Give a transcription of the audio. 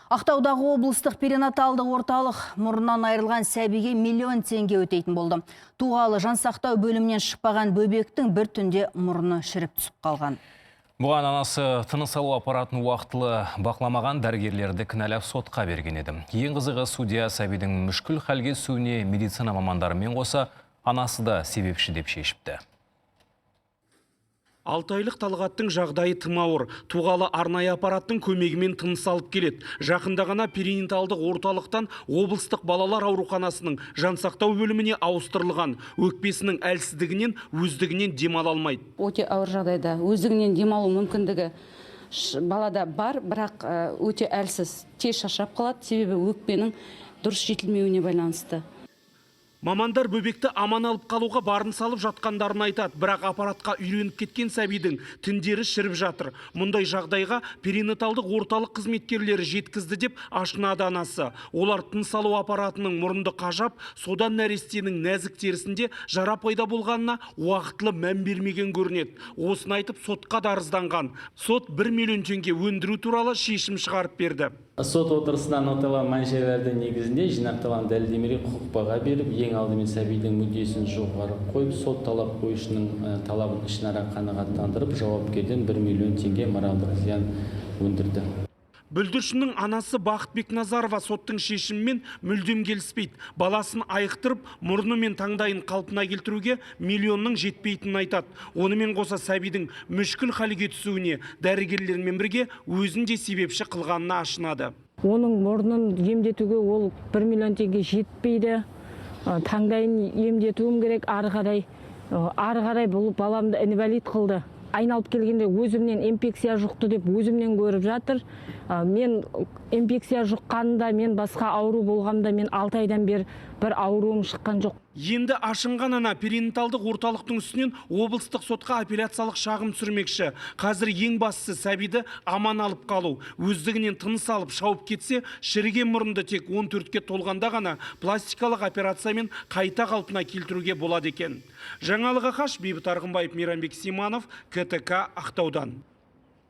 Ақтаудағы облыстық перинаталдық орталық мұрнынан айырылған сәбиге миллион теңге өтейтін болды. Туғалы жансақтау бөлімінен шықпаған бөбектің бір түнде мұрны шіріп түсіп қалған. Бұған анасы тыныс алу аппаратын уақытылы бақыламаған дәрігерлерді кінәлап сотқа берген еді. Ең қызығы, судья сәбидің мүшкіл халге түсуіне медицина мамандарымен қоса анасы да себепші деп шешіпті. 6 айлық Талғаттың жағдайы тым ауыр. Туғалы арнайы аппараттың көмегімен тыныс алып келеді. Жақында ғана перинаталдық орталықтан облыстық балалар ауруханасының жансақтау бөліміне ауыстырылған. Өкпесінің әлсіздігінен өздігінен демала алмайды. Өте ауыр жағдайда өздігінен демалу мүмкіндігі балада бар, бірақ өте әлсіз, тез шаршап қалады, себебі өкпенің дұрыс жетілмеуіне байланысты. Мамандар бөбекті аман алып қалуға барын салып жатқандарын айтады, бірақ аппаратқа үйреніп кеткен сәбидің тіндері шіріп жатыр. Мұндай жағдайға перинаталдық орталық қызметкерлері жеткізді деп ашынады анасы. Олар тыныс алу аппаратының мұрынды қажап, содан нәрестенің нәзік терісінде жара пайда болғанына уақытылы мән бермеген көрінеді. Осыны айтып сотқа да арызданған. Сот 1 миллион теңге өндіру туралы шешім шығарып берді. Сот отырысынан анықталған мән-жайлардың негізінде жинақталған дәлелдемелер құқық баға беріп, ең алдымен сәбидің мүддесін жоғары қойып, сот талап қоюшының талабын ішінара қанағаттандырып, жауапкерден 1 миллион теңге моральдық зиян өндірді. Бүлдіршіннің анасы Бақыт Бекназарова соттың шешімімен мүлдем келіспейді. Баласын айықтырып, мұрны мен таңдайын қалпына келтіруге миллионның жетпейтінін айтады. Онымен қоса сәбидің мүшкіл халге түсуіне дәрігерлермен бірге өзін де себепші қылғанына ашынады. Оның мұрнын емдетуге ол 1 миллион теңге жетпейді. Таңдайын емдетуім керек, ары қарай бұл баламды инвалид қылды. Айналып келгенде өзімнен инфекция жұқты деп өзімнен көріп жатыр. Мен инфекция жұққанында, мен басқа ауру болғанда, мен 6 айдан бері бір ауруым шыққан жоқ. Енді ашынған ана перинаталдық орталықтың үстінен облыстық сотқа апелляциялық шағым түсірмекші. Қазір ең бастысы сәбиді аман алып қалу. Өздігінен тыныс алып шауып кетсе, шіріген мұрынды тек 14-ке толғанда ғана пластикалық операциямен қайта қалпына келтіруге болады екен. Жаңалық Ақаш, Бейбіт Арғынбаев, Мейрамбек Симанов, КТК, Ақтаудан.